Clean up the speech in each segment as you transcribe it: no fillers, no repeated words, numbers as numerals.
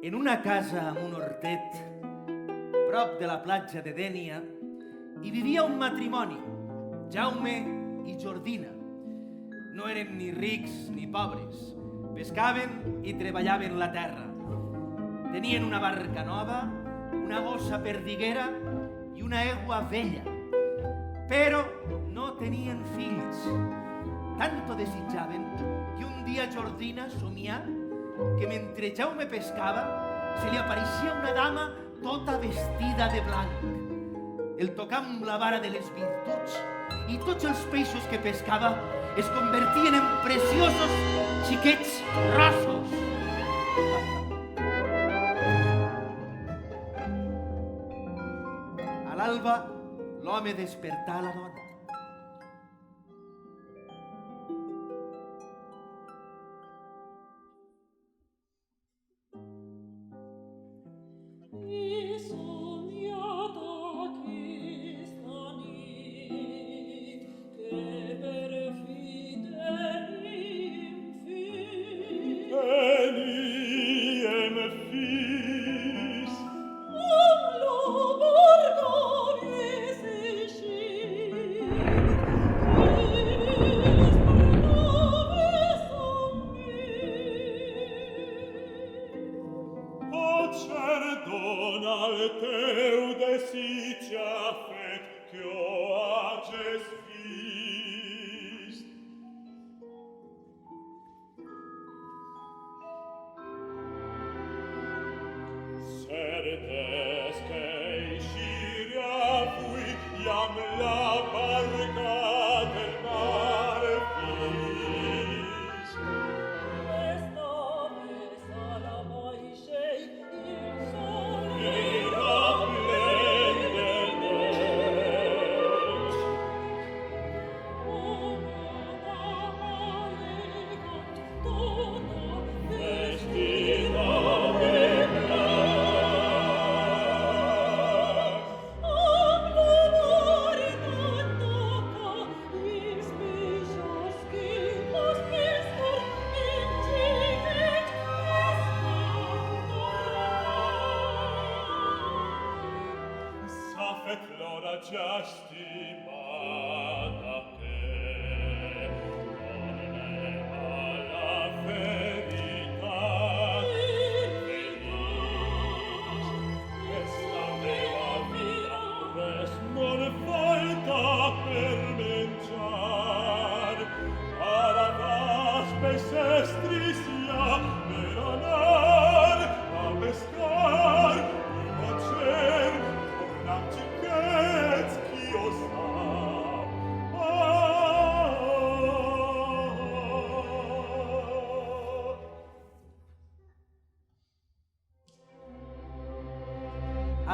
En una casa amb un hortet, prop de la platja de Dénia, hi vivia un matrimoni, Jaume i Jordina. No eren ni rics ni pobres, pescaven i treballaven la terra. Tenien una barca nova, una gossa perdiguera i una egua vella, però no tenien fills. Tanto desitjaven que un dia Jordina somià que mentre Jaume pescava se li apareixia una dama tota vestida de blanc. El tocà amb la vara de les virtuts i tots els peixos que pescava es convertien en preciosos xiquets rossos. A l'alba, l'home despertà la dona.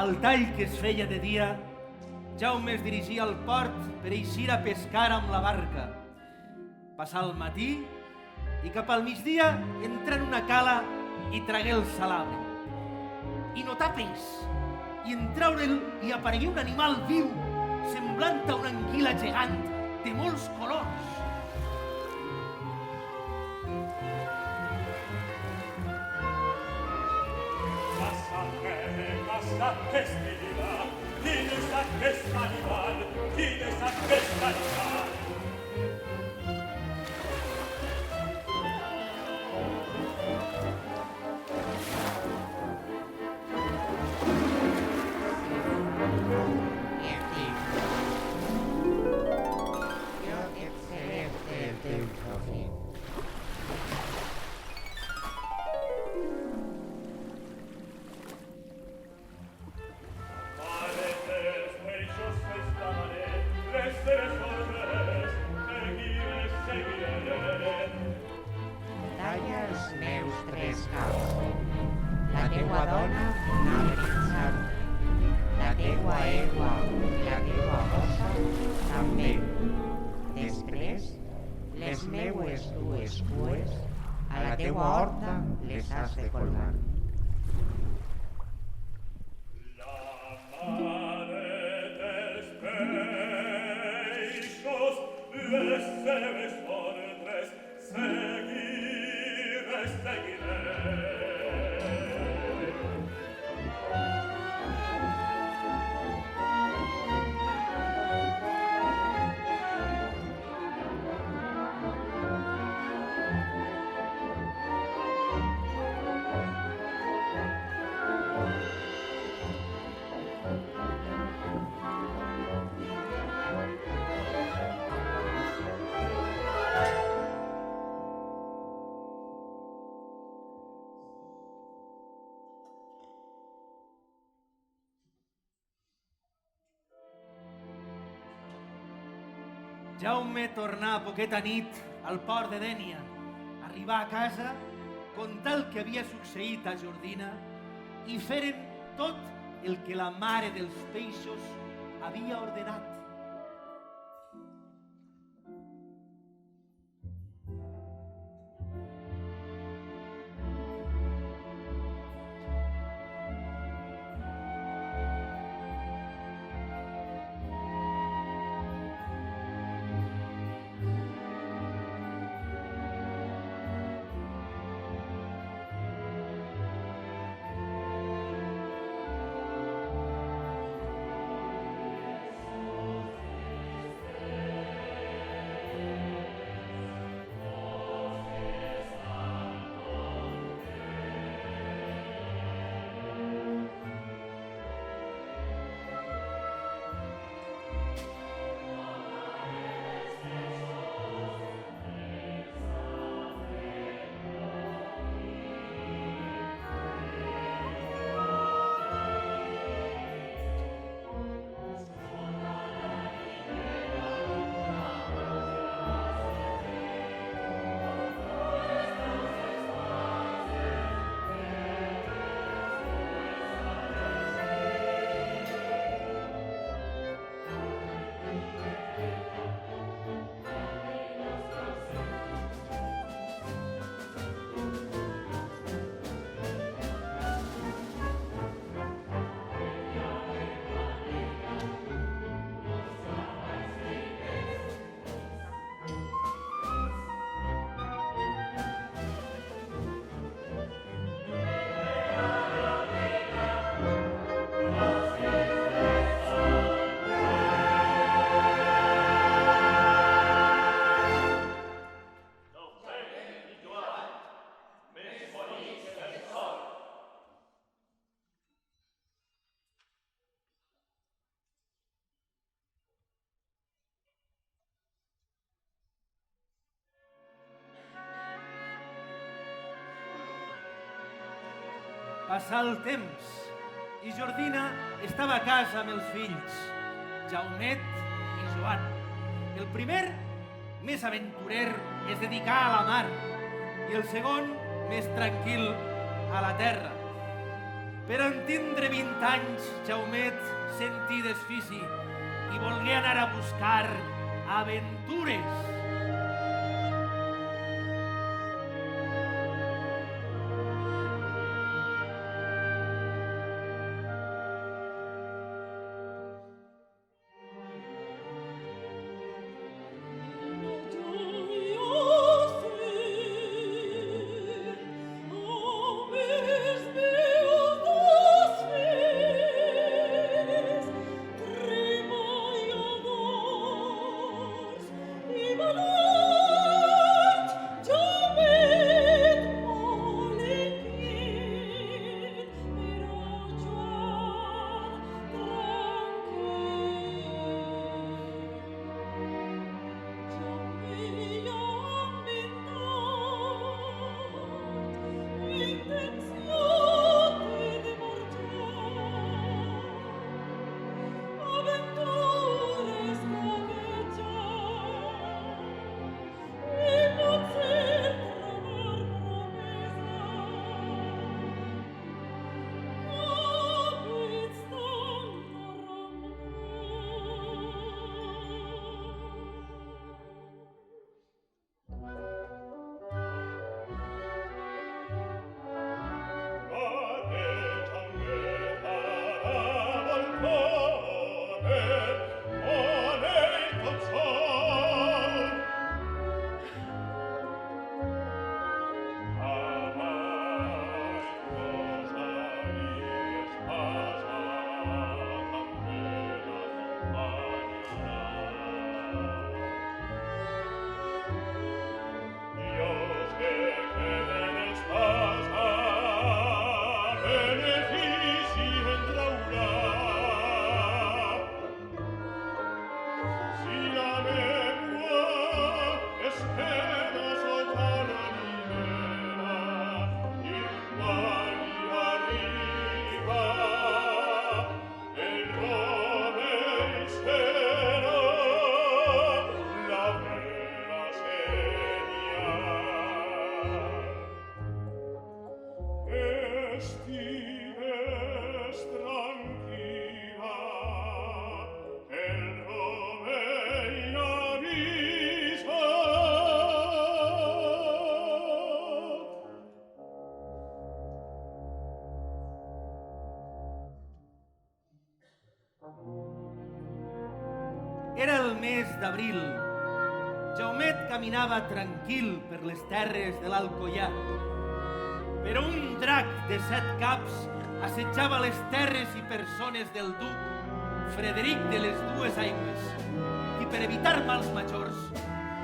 Al tall que es feia de dia, Jaume es dirigia al port per eixir a pescar amb la barca. Passà el matí i cap al migdia entrà en una cala i tragué el salabre. I notà peix, i en traure'l hi aparegué un animal viu, semblant a una anguila gegant de molts colors. ¿Qué es mi vida? ¿Quién es aquest animal? ¿Quién es aquest animal? Jaume tornà poqueta nit al port de Dénia. Arribà a casa, contà el que havia succeït a Jordina i feren tot el que la mare dels peixos havia ordenat. Passà el temps i Jordina estava a casa amb els fills, Jaumet i Joan. El primer, més aventurer, es dedicà a la mar i el segon, més tranquil, a la terra. Per en tindre 20 anys, Jaumet sentí desfici i volgué anar a buscar aventures. Viva mes d'abril. Jaumet caminava tranquil per les terres de l'Alcoià. Però un drac de 7 caps assetjava les terres i persones del duc Frederic de les Dues Aigües, qui per evitar mals majors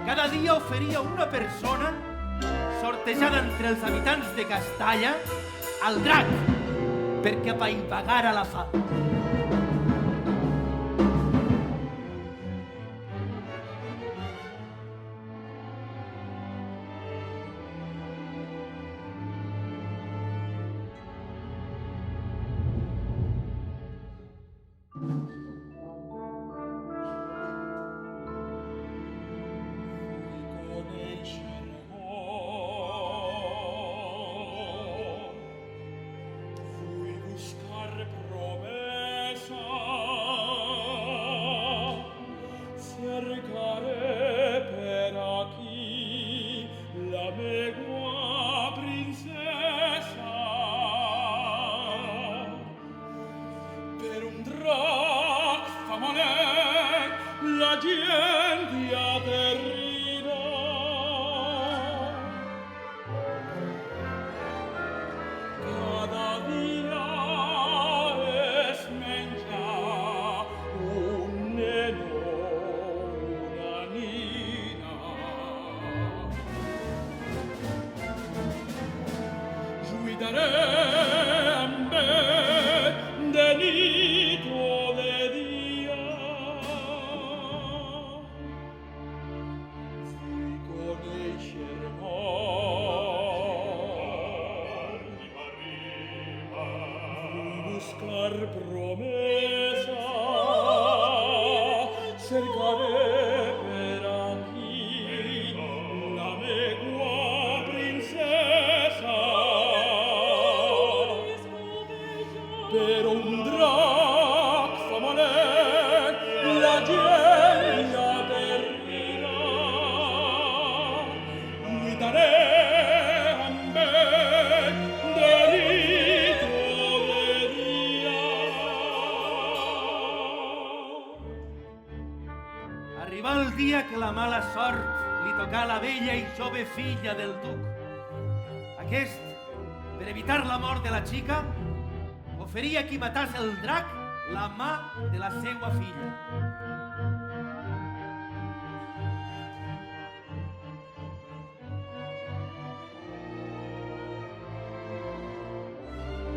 cada dia oferia una persona sortejada entre els habitants de Castalla al drac perquè apaivagara la fam. Arribà el dia que la mala sort li tocà a la vella i jove filla del duc. Aquest, per evitar la mort de la xica, oferia a qui matàs el drac la mà de la seua filla.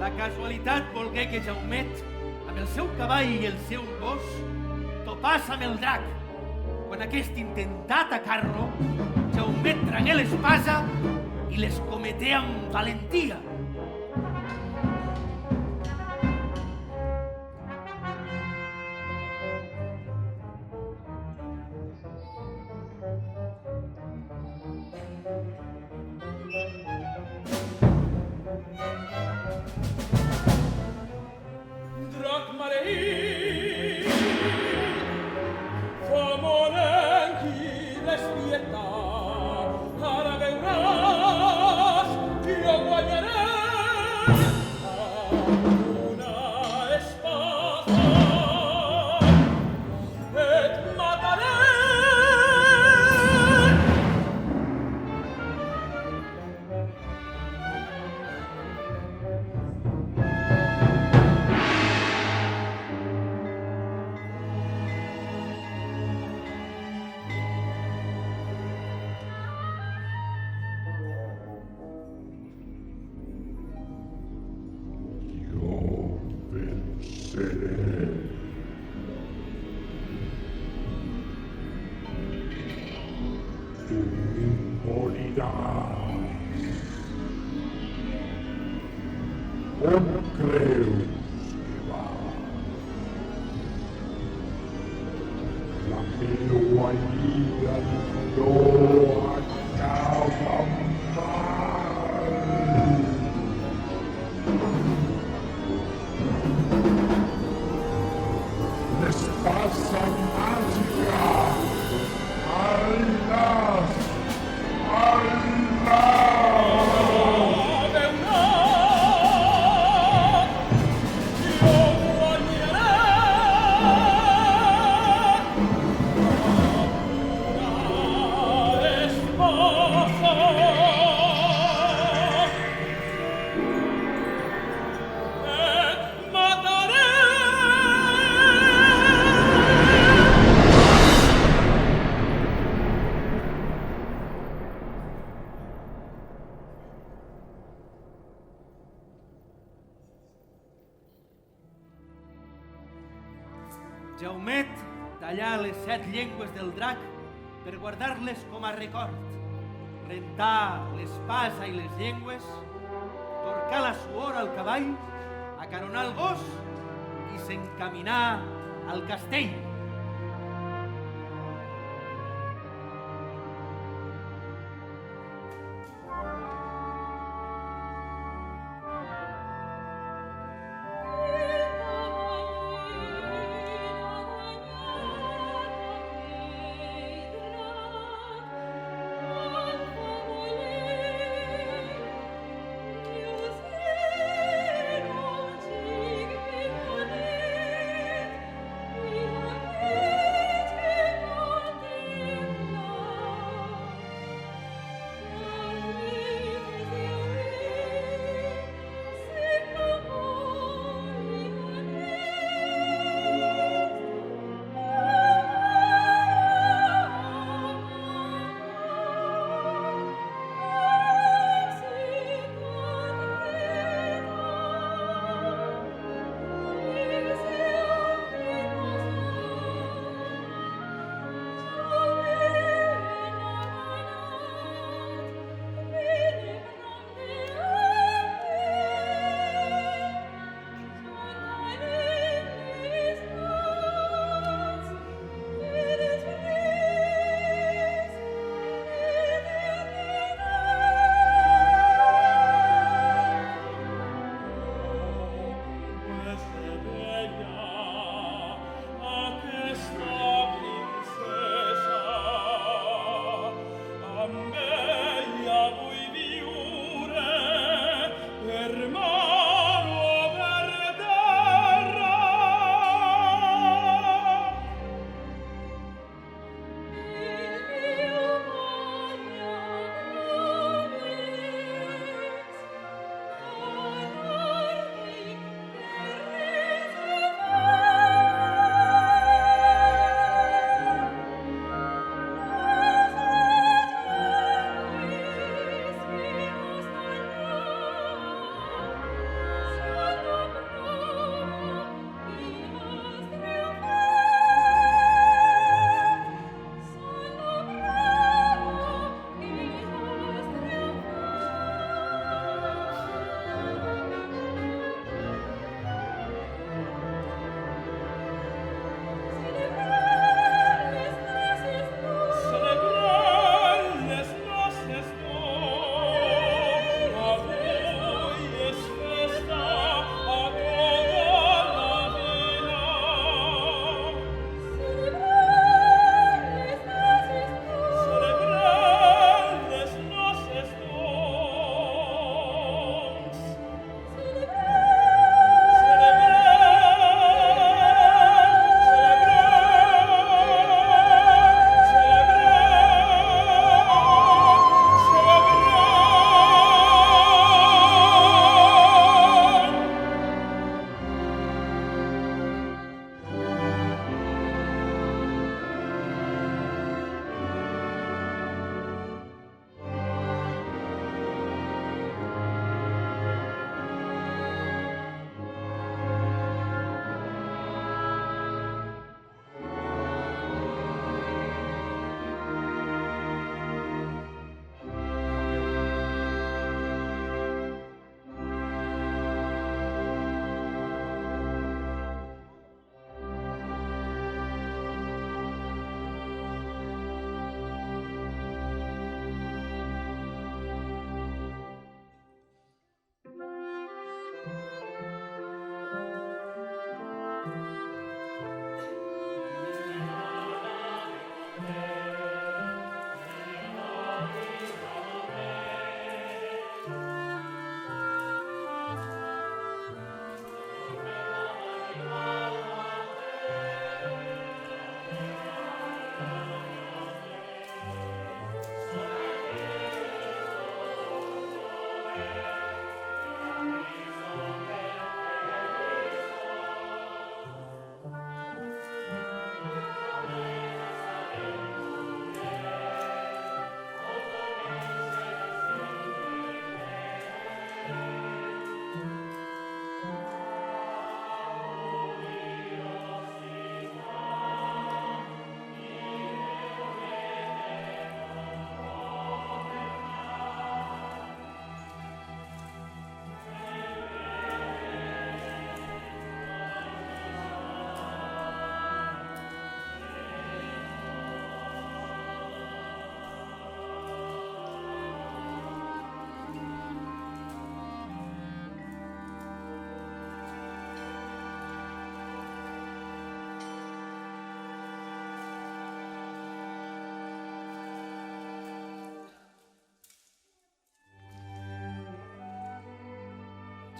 La casualitat volgué que Jaumet, amb el seu cavall i el seu gos, topàs amb el drac. Quan aquest intentà atacar-lo, Jaumet tragué l'espasa i l'escometé amb valentia. On creus que va? La meua vida no acaba mai. L'espasa màgica! Al-nas! Al-nas! Jaumet tallà les 7 llengües del drac per guardar-les com a record, rentar l'espasa i les llengües, torcar la suor al cavall, acaronar el gos i s'encaminar al castell.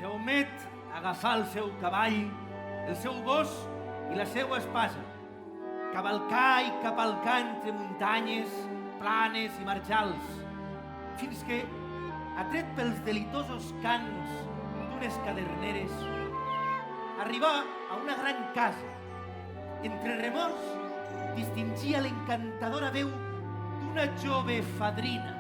Jaumet agafà el seu cavall, el seu gos i la seua espasa. Cavalcà i capalcà entre muntanyes, planes i marjals, fins que, atret pels delitosos cants d'unes caderneres, arribà a una gran casa. Entre remors distingia l'encantadora veu d'una jove fadrina.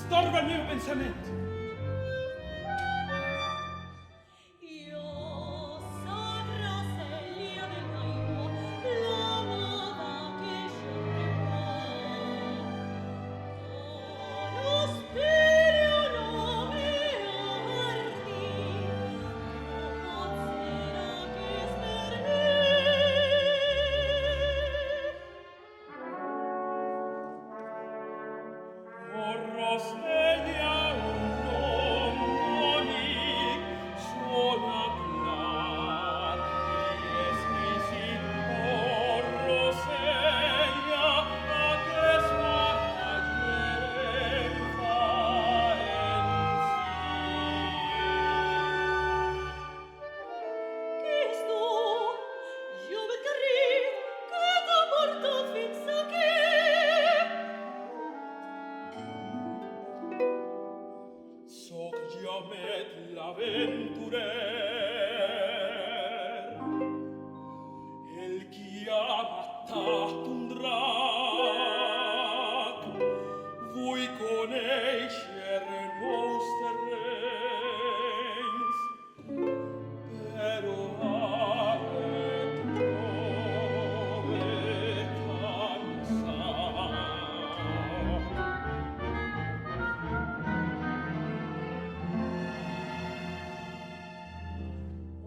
Storba il mio pensamento.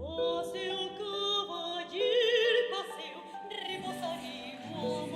Oh, seu cavalier passeu, repousariu.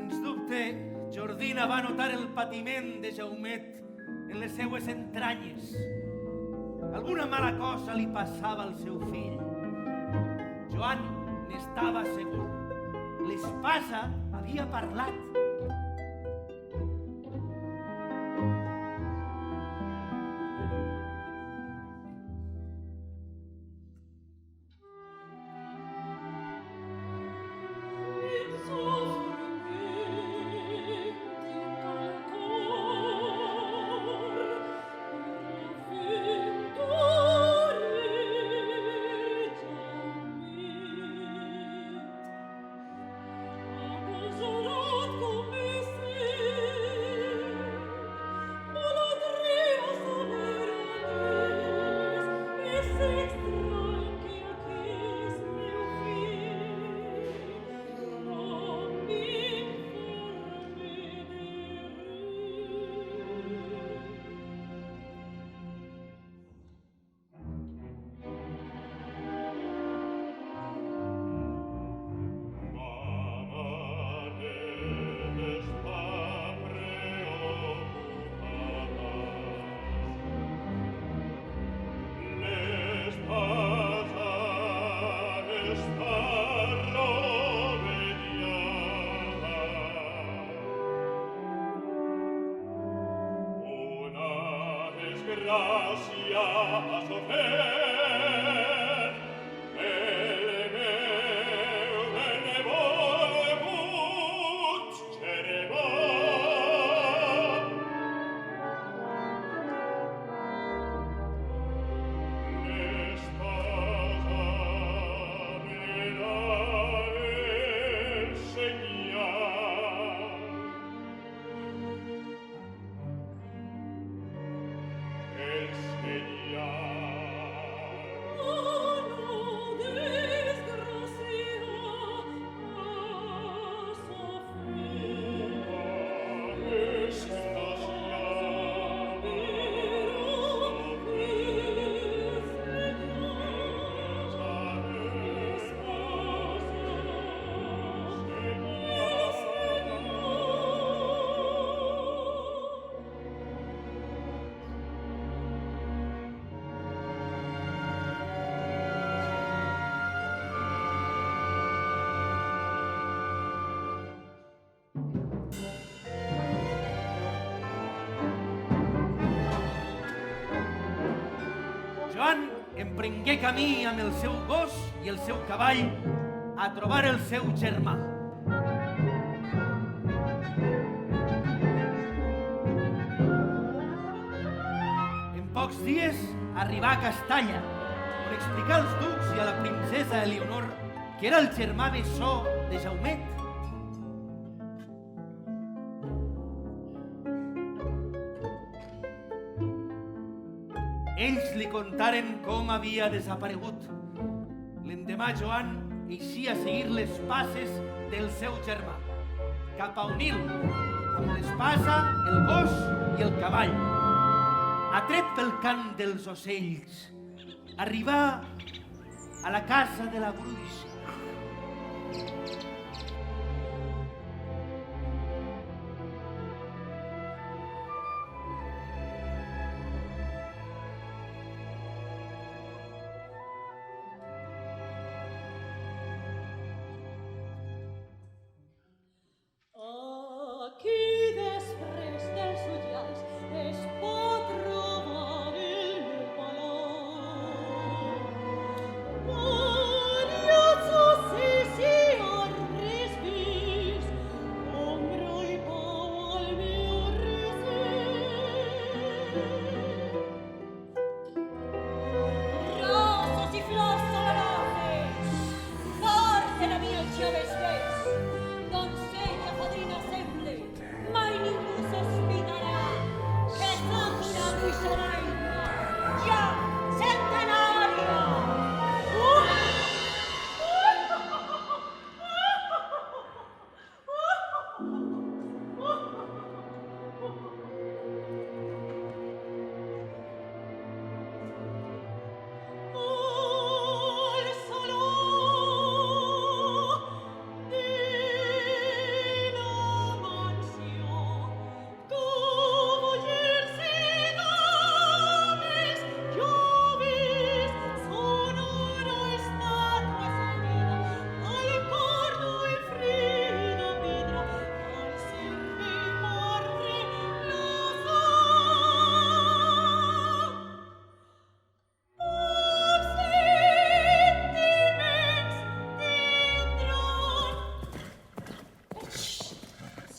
Sens dubte, Jordina va notar el patiment de Jaumet en les seues entranyes. Alguna mala cosa li passava al seu fill. Joan n'estava segur. L'espasa havia parlat. Joan emprengué camí amb el seu gos i el seu cavall a trobar el seu germà. En pocs dies arribà a Castalla, on explicà als ducs i a la princesa Elionor que era el germà bessó de Jaumet. Ells li contaren com havia desaparegut. L'endemà Joan eixí a seguir les passes del seu germà, cap a Onil, amb l'espasa, el gos i el cavall. Atret pel cant dels ocells, arribà a la casa de la bruixa.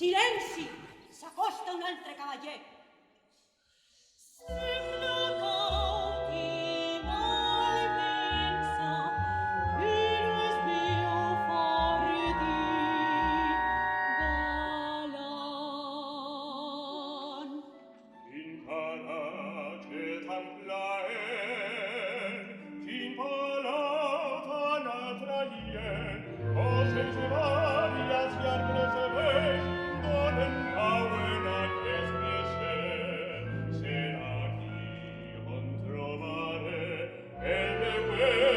Silenci! S'acosta un altre cavaller. Sembla cautiva e pensa, i no es veu fora di galant. In parace tan plaent, in palata n'altra hien, o sense varias i arbres e veis, donen cauen a ques creixer. Serà qui on trobare el meu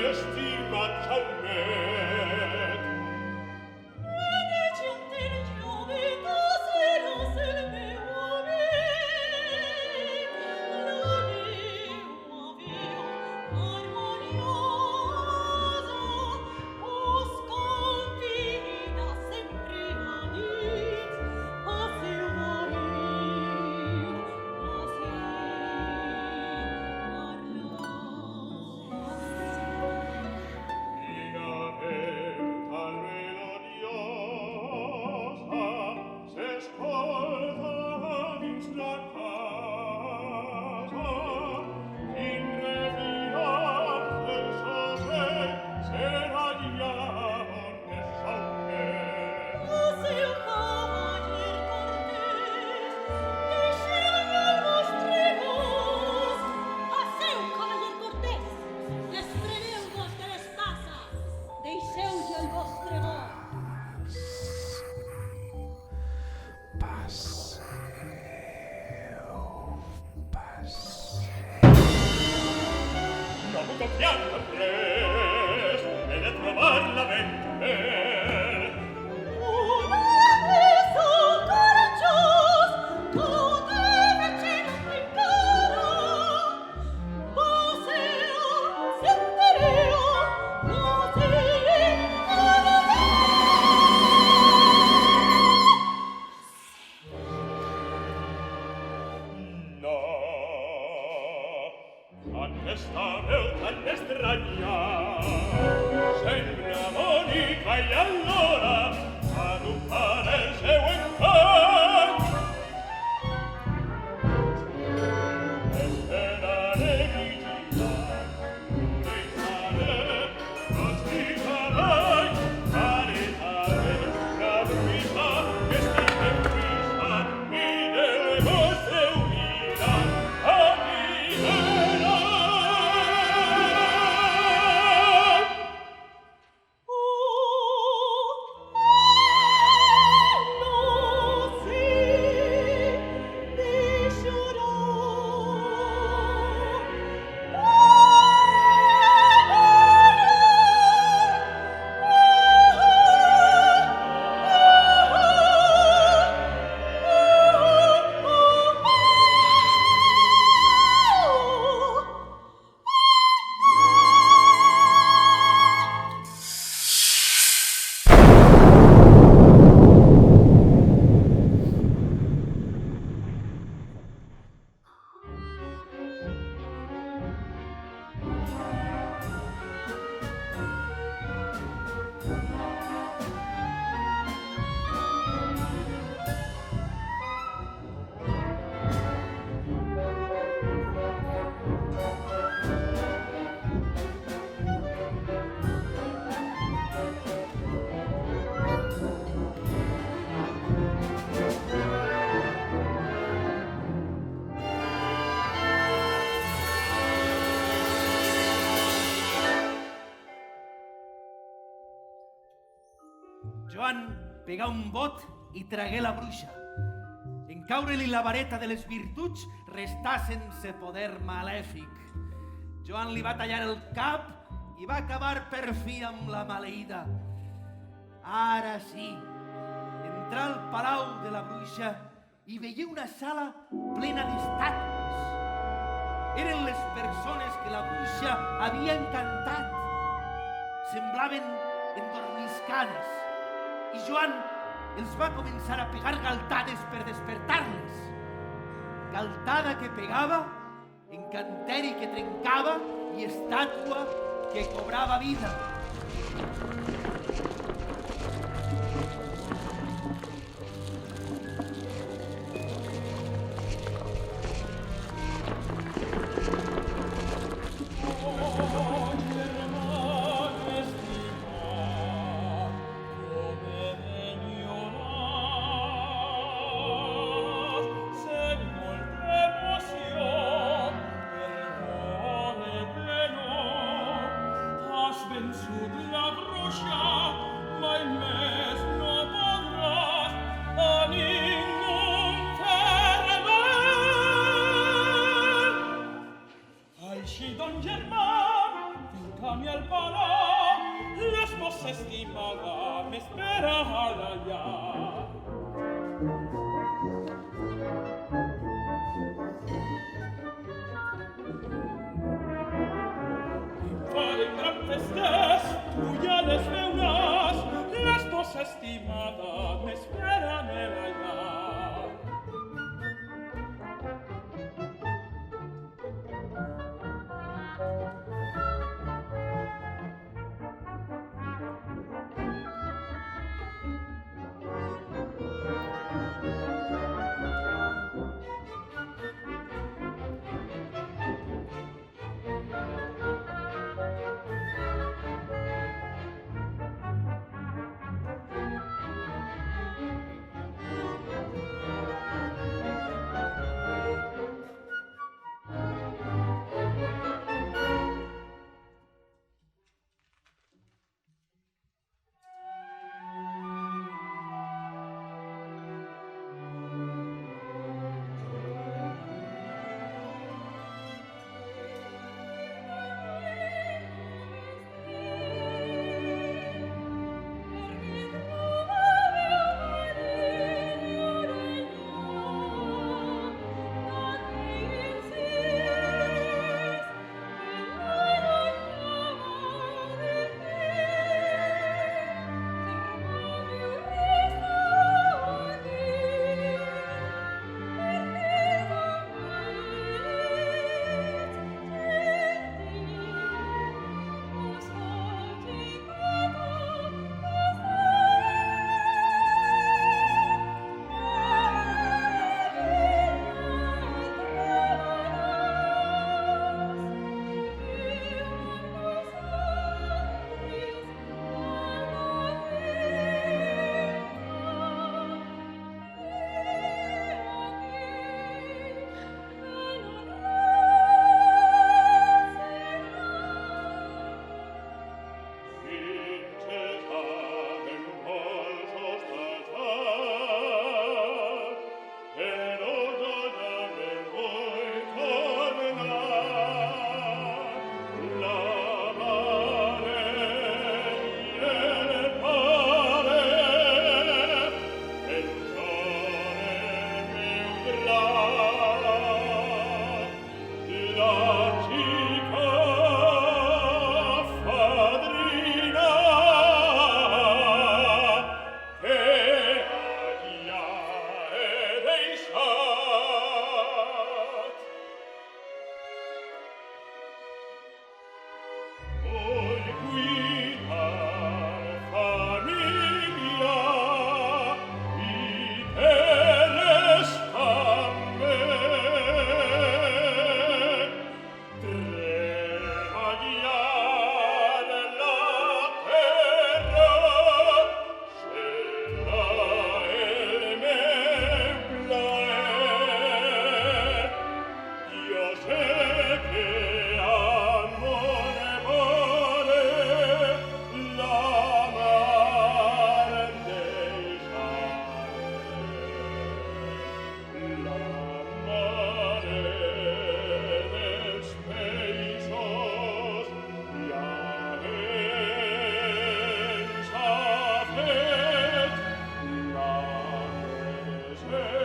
estimat Calmet. Vede gentil giovita, seràs el meu amic. La meua veu harmoniosa us convida sempre amics a seu riu, a seu cavaller cortés, deixeu el vostre gos. A seu cavaller cortés, despreneu-vos de les passes, deixeu-hi el vostre gos. No puc confiar en res, he de trobar la mente. Un aviso coratjós, que deve gent encara. Passeu, sentireu, no siguin No, aquesta veu tan estranya sembla bonica i allora adoptar el seu encant. Esperaré vigilant, deixaré, castigaré, caretaré la bruixa que estic en prisa i del vostre oblidat alliberat. Joan pegà un bot i tragué la bruixa. En caure-li la vareta de les virtuts, restà sense poder malèfic. Joan li va tallar el cap i va acabar per fi amb la maleïda. Ara sí, entrà al palau de la bruixa i veia una sala plena d'estàtues. Eren les persones que la bruixa havia encantat. Semblaven endormiscades i Joan els va començar a pegar galtades per despertar-les. Galtada que pegava, encanteri que trencava i estàtua que cobrava vida. Faren gran festes, tu ya les veuràs, l'esposa estimada m'espera en el allar. Hey!